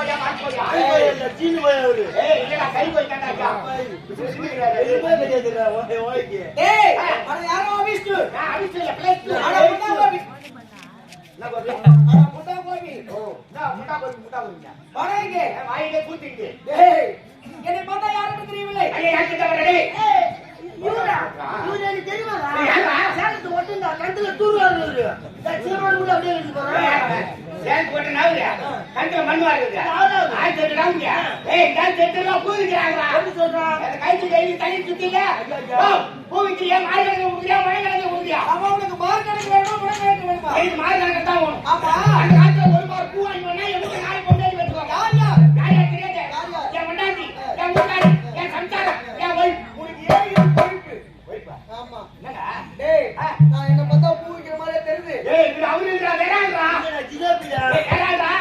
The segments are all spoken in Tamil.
போயா மாட்டோயா சீனி போய் அவரு இல்லடா கை போய் தான்டா ஏய் அட யாரோ ஆபீஸ்க்கு ஆபீஸ்ல பிளேட் அட முட்டா ஆபீஸ் நான் போறேன் அட முட்டா கோபி ஓ நான் முட்டா போறீங்க வாடகைக்கு வாயிலே கூட்டிட்டு டேய் என்னை பார்த்தா யாருக்கு தெரியவில்லை ஐயா யாருக்கு தவறு டேய் இவரா இவரு எனக்கு தெரியுமா சேலத்து ஒட்டுங்க கண்டுல தூர்வாரு சீரோடு கூட அப்படியே இருக்கு பாரு சேலத்து ஒட்டு நாவுல கண்டுல மண் வாருது ஆயிரத்தி எட்டு நாவுங்க ஏய் நான் செட்டுலாம் பூவிக்கிறாங்களா என்ன சொல்றான் கைக்கு கைக்கு தண்ணி சுத்தில பூவிக்கிறியா மார்கழி ஊதியா மழைக்கணக்கு ஊதியா அவன் உனக்கு மார்க் கணக்கு வேணுமா முறை கணக்கு வேணுமா இது மார்கழி தான் வேணும் ஆமா அந்த காலத்துல ஒரு மார் பூ வாங்கி வந்தா எனக்கு நாலு பொண்டாட்டி வெட்டுவாங்க யார் தெரியாது என் பொண்டாட்டி என் முன்னாடி என் சம்சாரம் என் ஒய் உனக்கு ஏறி பொறுப்பு ஆமா என்னடா டேய் நான் என்ன பார்த்தா பூ விக்கிற மாதிரியே தெரியுது ஏய் இது அவரு இருக்கா வேறாங்களா ஜிலேபியா வேறாங்களா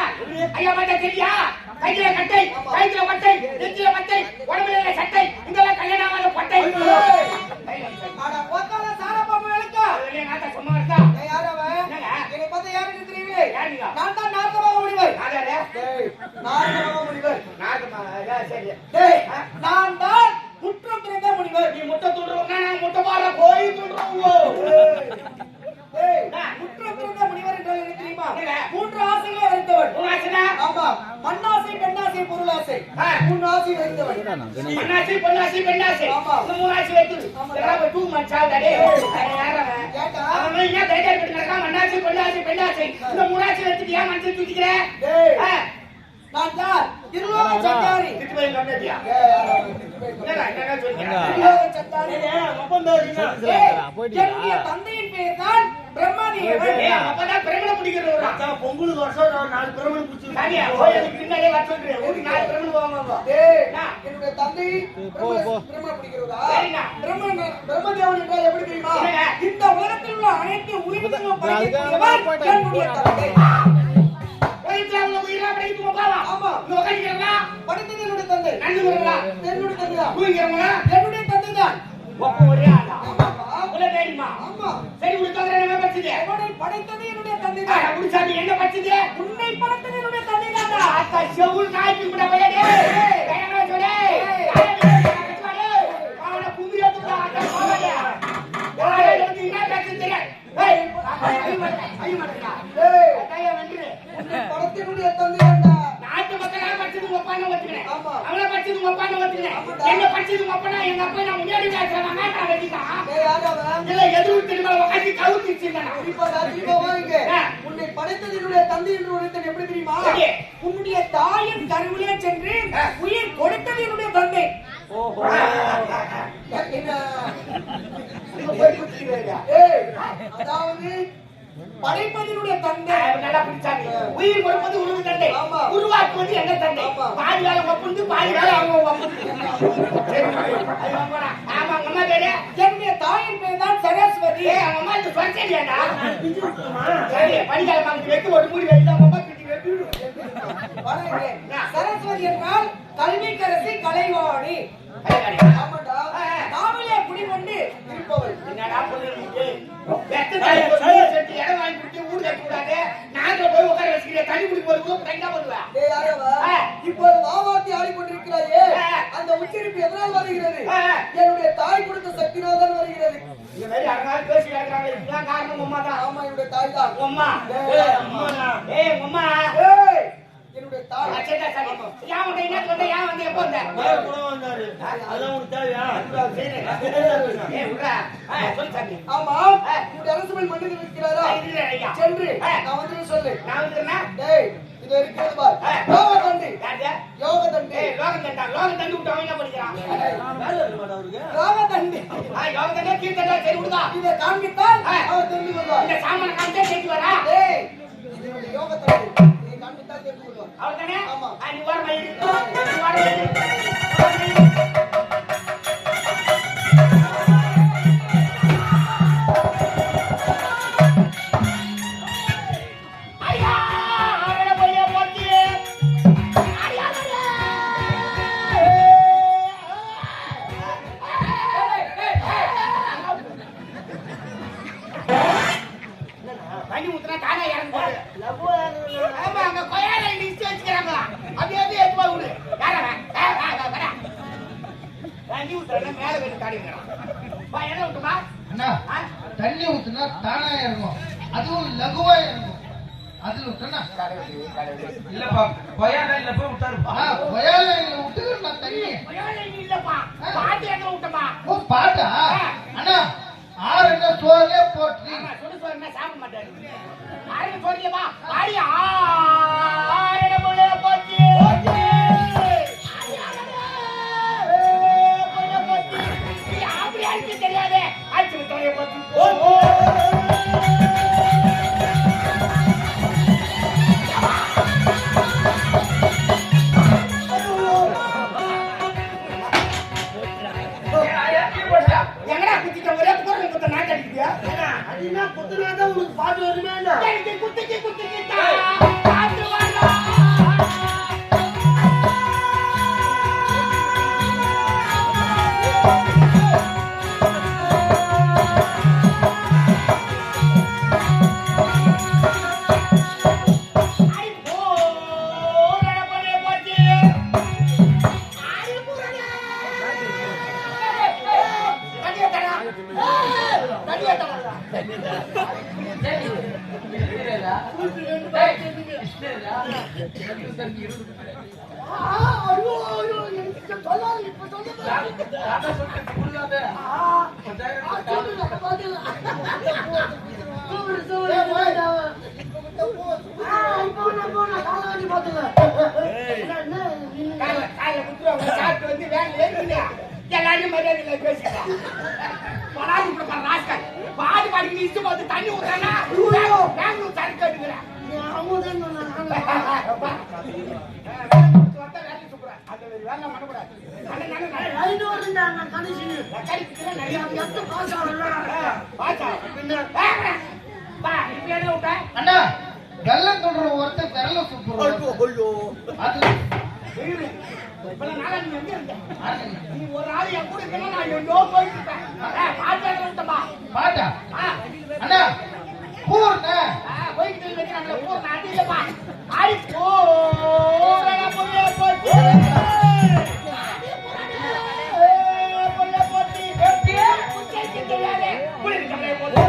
ஐயா பார்த்தா தெரியா கையில கட்டை கையில பட்டை நெஞ்சில பட்டை உடம்புல சட்டை இதெல்லாம் கல்யாணம் ஆகாத பட்டை அட ஒத்தால சாரபாம்பு எழுக்கா அதெல்லாம் நாட்டா சும்மா இருக்கா ஏய் யாரவன் என்னை பார்த்தா யாருக்கு தெரியவில்லை யாருங்க நான் தான் நார்த்தமாக முடிவர் ஆதாரே டேய் நார்த்தமாக முடிவர் நாகமா சரி டேய் நான் தான் குற்றம் பிறந்த முடிவர் நீ முட்டை துண்டுறவங்க நான் முட்டை பாற போய் துண்டுறவோ டேய் குற்றம் பிறந்த முடிவர் என்றால் என்ன தெரியுமா மூன்று ஆசைகளை வைத்தவன் உனாசனா ஆமா மண்ணாசை பெண்ணாசை பொருளாசை மூன்று ஆசை வைத்தவன் மண்ணாசி பொன்னாசி பெண்ணாசி ஆமா. இந்த மூணாசி வைத்து எல்லாம் டூ மந்த்ஸ் ஆகுதே யாரவன் ஏண்டா அவன் என்ன பேட்டர் பண்ணி நடக்கா மண்ணாசி பொன்னாசி பெண்ணாசி இந்த மூணாசி வச்சுட்டு ஏன் மனசு தூக்கிக்கிற டேய் நான் தான் திருலோக சஞ்சாரி திட்டு போய் கம்மியா என்னடா என்னடா சொல்றீங்க திருலோக சஞ்சாரி அப்பன் பேரு என்னுடைய தந்தையின் பெயர் தான் பிரம்மதேவன் ஏய் அப்பதான் பிரமண பிடிக்கிறவரா பொங்கலுக்கு வருஷம் 4 பிரமணம் பிடிச்சி சரியா போய் அதுக்கு பின்னாடியே வர சொல்றேன் உங்களுக்கு நாலு பிரமண வாங்க டேய் என்னுடைய தந்தை பிரம்ம பிடிக்கிறதா சரிண்ணா. பிரம்மதேவன் என்றால் எப்படி தெரியுமா என்னங்க? இந்த உலகத்தில் உள்ள அனைத்து உயிரினங்களும் படைத்தவர் என்னுடைய தந்தை உயிர்ல உயிரா படிக்க போவா ஆமா இங்க உட்கார்ந்திருக்கா படைத்தது என்னுடைய தந்தை நண்டு வரலா என்னுடைய தந்தை தான் தூங்கிறவங்க என்னுடைய தந்தை தான் ஒப்ப ஒரே ஆளா ஆமாப்பா உள்ள தெரியுமா ஆமா சரி உடுத்தவங்க என்ன பச்சது என்னை படைத்தது என்னுடைய தந்தை தான் உடுச்சாமி என்ன பச்சது உன்னை படைத்தது என்னுடைய தந்தை தான் அக்கா செவுல் காய்ச்சி கூட போயடே வேணா சொல்லே அவன கும்பியா தூடா அட போவல யாரே வந்து என்ன பேசுறீங்க ஏய் ஐ மாட்டா டேய் கைய வந்து உன்னை படைத்தது என்னுடைய தந்தை தான்டா நாட்டு மக்களா பச்சது ஒப்பான வச்சுக்கிறேன் ஆமா அவள பச்சது ஒப்பான வச்சுக்கிறேன் என்ன பச்சது ஒப்பான எங்க அப்பா நான் முன்னாடி பேசுறேன் நான் வெட்டிட்டான் டேய் யாரவன் இல்ல எதிர்த்து திரும்ப உட்கார்ந்து கவுத்திச்சிருந்தா இப்ப ராஜீவா வாங்க உன்னை படைத்தது என்னுடைய தந்தை என்று உரைத்தது எப்படி தெரியுமா சரி. உன்னுடைய தாயின் கருவிலே சென்று உயிர் கொடுத்தது என்னுடைய தந்தை ஓஹோ என்ன போய் குத்திக்கிறீங்க ஏய் அதாவது படைப்பதினுடைய தந்தை நல்லா பிடிச்சாங்க உயிர் கொடுப்பது உருவு தந்தை ஆமா. உருவாக்குவது எங்க தந்தை ஆமா. பாதி வேலை ஒப்புந்து பாதி வேலை அவங்க ஒப்புந்து ஆமா அவங்க அம்மா பேரு என்னுடைய தாயின் பேர் தான் சரஸ்வதி அவங்க அம்மா இந்த சொச்சேடியாடா சரி பணிக்கால பாக்கு வெட்டு ஒரு மூடி வெட்டி அவங்க அம்மா கிட்டி வெட்டி சரஸ்வதி என்றால் கல்விக்கரசி கலைவாணி ஆமாடா நாவலே குடிகொண்டு இருப்பவள் என்னடா சொல்றீங்க வெட்டு செட்டி இடம் வாங்கி கொடுத்து ஊர் கட்ட கூடாது நாங்க போய் உட்கார வச்சுக்கிறேன் தண்ணி குடி போறது கைண்டா பண்ணுவா டேய் யாரவா இப்போது வாவாத்தி ஆடிக்கொண்டிருக்கிறாயே அந்த உச்சரிப்பு எதனால் வருகிறது என்னுடைய தாய் கொடுத்த சக்தினால் தான் வருகிறது இந்த மாதிரி அழகாக பேசி கேட்கறாங்க இதுதான் காரணம் அம்மா தான் ஆமா என்னுடைய தாய் தான் அம்மா ஏய் அம்மா ஏய் என்னுடைய தாய் அச்சடா சரி யா வந்து என்ன வந்து யா வந்து எப்போ வந்த கூட வந்தாரு அதான் உனக்கு தேவையா ஏய் உடா சொல்லு சாமி ஆமா என்னுடைய அரசு மண்ணில் இருக்கிறாரா இல்ல ஐயா சென்று நான் வந்து சொல்லு நான் வந்துறேனா டேய் இது இருக்கிறது பார் யோக தண்டி யாரு யோக தண்டி ஏய் லோகம் தண்டு விட்டு அவன் என்ன படிக்கிறான் வேலை இருக்க மாட்டா அவருக்கு யோக தண்டி யோகம் தண்டே கீர்த்தண்டா சரி விடுதா இதை காண்பித்தால் அவர் தெரிந்து கொள்வார் இந்த சாமான காமிச்சே கேட்டு வரா டேய் இது யோக தண்டி நீ காண்பித்தால் தெரிந்து கொள்வார் அவ்வளவுதானே ஆமா. நீ வர மயிறு நீ வர மயிறு ஐயா அவன போய் போட்டி ஐயா தண்ணி ஊத்துனா தானே இறங்கு போகுது ஆமா அங்க கொய்யால இடிச்சு வச்சுக்கிறாங்க அப்படியே ஏத்துவா விடு. யாரா அவன்? வரா. தண்ணி ஊத்துறேன் மேல வந்து காடிக்கிறான். வா என்ன ஊத்துமா? அண்ணா தண்ணி ஊத்துனா தானா இறங்கும், அதுவும் லகுவா இறங்கும். அதுல விட்டா இல்லப்பா பயானா இல்ல போய் விட்டாருப்பா. வயால விட்டுக்கிறேன் நான் தண்ணி. இல்லப்பா பாட்டு எங்க விட்டமா? ஓ பாட்டா அண்ணா ஆறுங்க சோறே போட்டு சொல்லு சொல்லுன்னா சாப்பிட மாட்டாரு. ஆறுங்க சோறியமா ஆடி ஆறுங்க போல போச்சு. அப்படி அடிச்சு தெரியாதே அடிச்சு தொலைய போச்சு. எங்கடா குத்திட்ட ஒரே குரல் குத்த நாட்டு அடிக்கிறியா? அதுனா குத்துனாதான் உனக்கு பாட்டு வருமே என்ன? எனக்கு குத்திக்கிட்டா பாட்டு வரா. எல்லாரும் மரியாதை பேசிக்கலாம். பாடி பாடி இஷ்டம் பார்த்து தண்ணி ஊத்தானா பெங்களூர் சரக்கு எடுக்கிறேன். அண்ணா வெள்ளம் சொல்ற ஒருத்தர் விரல சுற்றுறோம். அது நீ ஒரு ஆள் என் கூட இருக்கா நான் எங்கோ போயிட்டு இருப்பேன். பாட்டா அண்ணா பூர்ண போய்கிட்டு வைக்கிறாங்க பூர்ண அது இல்லப்பா ஆடி போறா பொண்ணே போச்சு பொண்ணே போச்சு எப்படியே குச்சைக்கு தெரியாதே புள்ளி கம்மே போச்சு.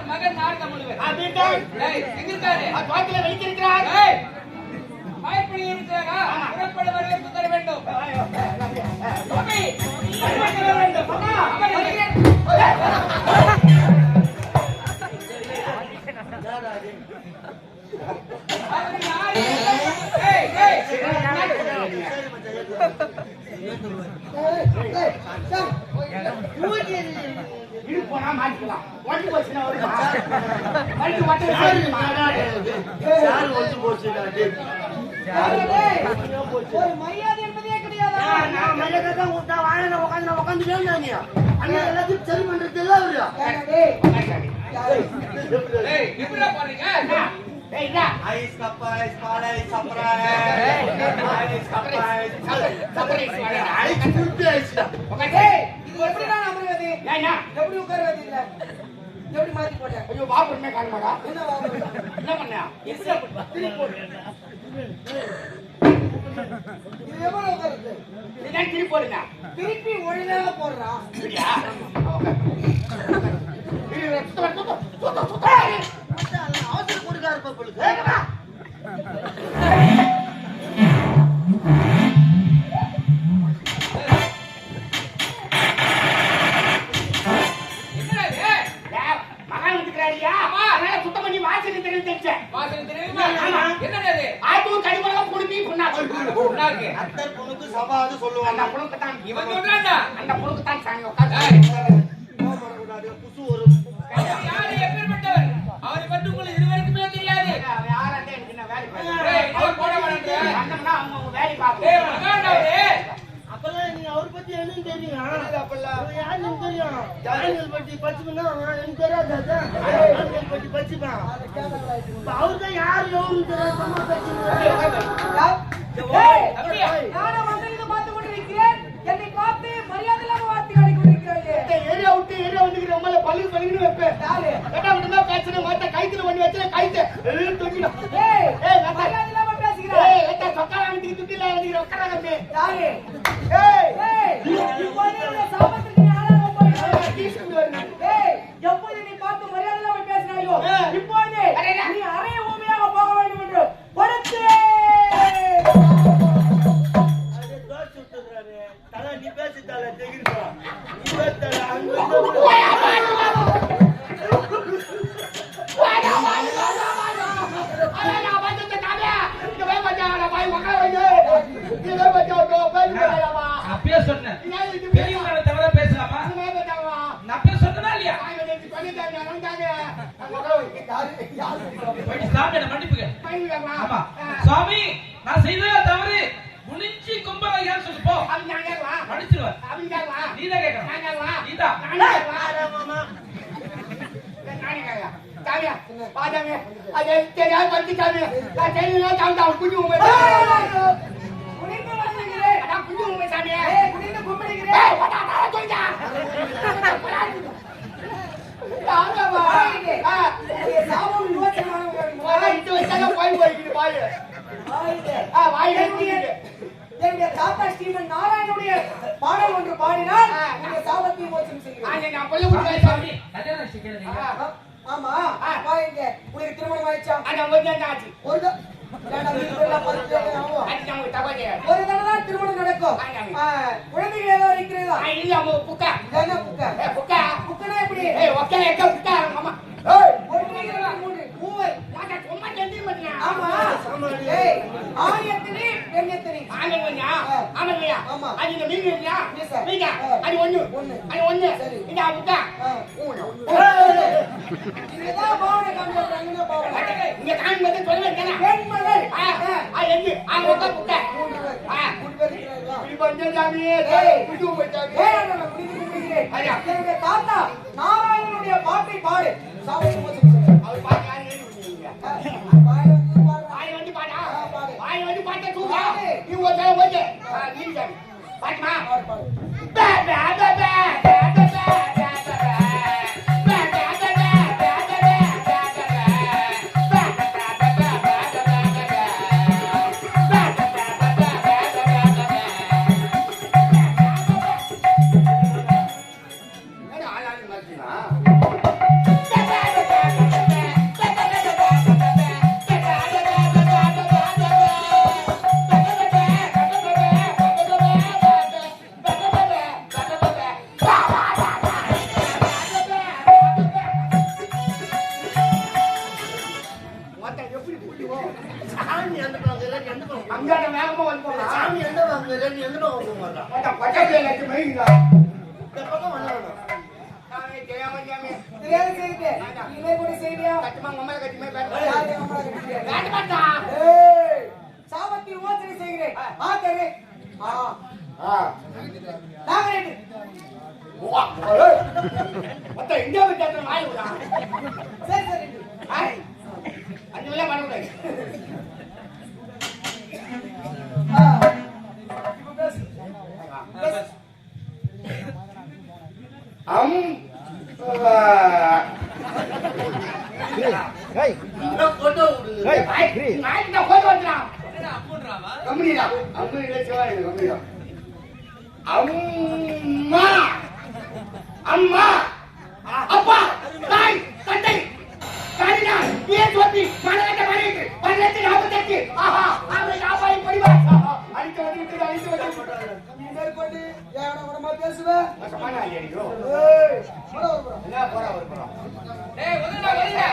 மகன் நாரத முனிவர் பயப்படி இருக்கிறாரா? புறப்பட வரவேற்பு தர வேண்டும். போனா மாட்டிக்கலாம் வண்டி போச்சுன்னா வருமா ஒரு மரியாதை என்பதே கிடையாது. நான் மரியாதை தான் கொடுத்தா வாழ உட்காந்து அண்ணா எல்லாத்தையும் சரி பண்றது எல்லாம் எப்படிடா போறீங்க? எப்படி உட்கார்றது இல்ல? எப்படி மாத்தி போட்டேன்? ஐயோ வாபுமே காணுமாடா என்ன வாங்க? என்ன பண்ண இது எவ்வளவு உட்காருது? இதான் திருப்பி போடுங்க திருப்பி ஒழுங்கா போடுறா. சரியா அவசரம் கொடுக்க இருப்ப மகன் வந்துக்கிறாரியா அதனால சுத்தம் பண்ணி வாசல் தெரிவிச்சேன். வாசல் தெரியுமா? என்னது அது? ஆத்தூர் கடிமலம் குடுமி புண்ணாக்கு புண்ணாக்கு. அத்தை பொண்ணுக்கு சபாது சொல்லுவாங்க. அந்த புழுக்கு தான் இவன் சொல்றான்டா. அந்த புழுக்கு தான் சாங்க புசு வரும். யாரு எப்பேற்பட்டவர்? அவரை பற்றி உங்களுக்கு இதுவரைக்குமே தெரியாது. யாராட்ட எனக்கு என்ன ஜானல் பட்டி பச்சுனா எனக்கு தெரியாது ஜானல் பட்டி பச்சுமா அவர்தான் யார் எவரு தெரியாம பேசுறாங்க. நானும் வந்து பார்த்து கொண்டிருக்கிறேன். என்னை பார்த்து மரியாதை இல்லாம வார்த்தை கொண்டிருக்கிறார்கள். ஏரியா விட்டு ஏரியா வந்து நம்மள பள்ளி பள்ளின்னு வைப்பேன். யாரு கேட்டா விட்டுமா பேசுற மாத்த கைத்துல பண்ணி வச்சு கைத்து தூக்கிடும். ஏய் மரியாதை இல்லாம பேசுகிறாய். ஏய் ஏட்டா சொக்கால வந்து துட்டில வந்து உட்காராங்க. யாரு ஏய் ஏய் இப்போதே உன்னை சாபத்துக்கு நீ ஆளாக போகிறாய். டீஷர்ட் வரணும். ஏய் எப்போது நீ பார்த்து மரியாதை இல்லாம பேசினாயோ இப்போதே நீ அறைய ஊமையாக போக வேண்டும் என்று கொடுக்கிறேன். அது தோஸ் சுத்துறானே தல நீ பேசி தல தெகிர்ப்பா நீ பேசல அங்க வந்து அப்பயே சொன்னேன் பெரியவங்களை தவிர பேசலாமா நான் அப்பயே சொன்னதா இல்லையா போயிட்டு சாமி மன்னிப்புங்க ஆமா சுவாமி நான் செய்ததே தவறு குனிஞ்சி கும்பலையான்னு சொல்லு போ மன்னிச்சிருவேன் நீதான் கேட்கணும் நீதான் குனிந்து வணங்குகிறேன். ஏய் குனிந்து கும்பிடுகிறேன். சாபம் என்னுடைய தாத்தா ஸ்ரீமன் நாராயணனுடைய பாடல் ஒன்று பாடினால் உங்களுடைய சாபத்தை மோசம் செய்கிறேன். சுவாமி கல்யாணம் ஆச்சு கேளுங்க ஆமா வாங்க உனக்கு திருமணம் ஆயிடுச்சா ஒரு ஒரு தடவை திருமணம் நடக்கும். குழந்தைகள் ஏதோ இருக்கிறதா? என்ன புக்கா? புக்கனா எப்படி? ஆமா. ஏய், ஆண் எத்தனை, பெண் எத்தனை? ஆமா. இதுதான் பாவனை காண்பிக்கிறாங்க பாவனை. பெண்மகள். என்னுடைய தாத்தா நாராயணனுடைய பாட்டை பாடு. சாபத்தை மோசம் செய்கிறேன். தெரியாத செய்தி. இனிமே கூட செய்தியா? ஏய், சாபத்தை விமோசனை செய்கிறேன். ஆத்தரே. நாகரேட்டு. சரி சரி. இப்ப பேசு. பேசு. அம்மா அம்மா அப்பா தாய் தந்தை காரினா ஏன் சொல்லி மனகட்ட மறைக்கு 1848 ஆஹா அவரை காபாய் படிவா அடிக்க வந்து நீ மேற்கொண்டு ஏன உடமா பேசுவே சமானா இல்லையோ ஏய் போடா என்ன போடா டேய் ஒதுடா ஒதுடா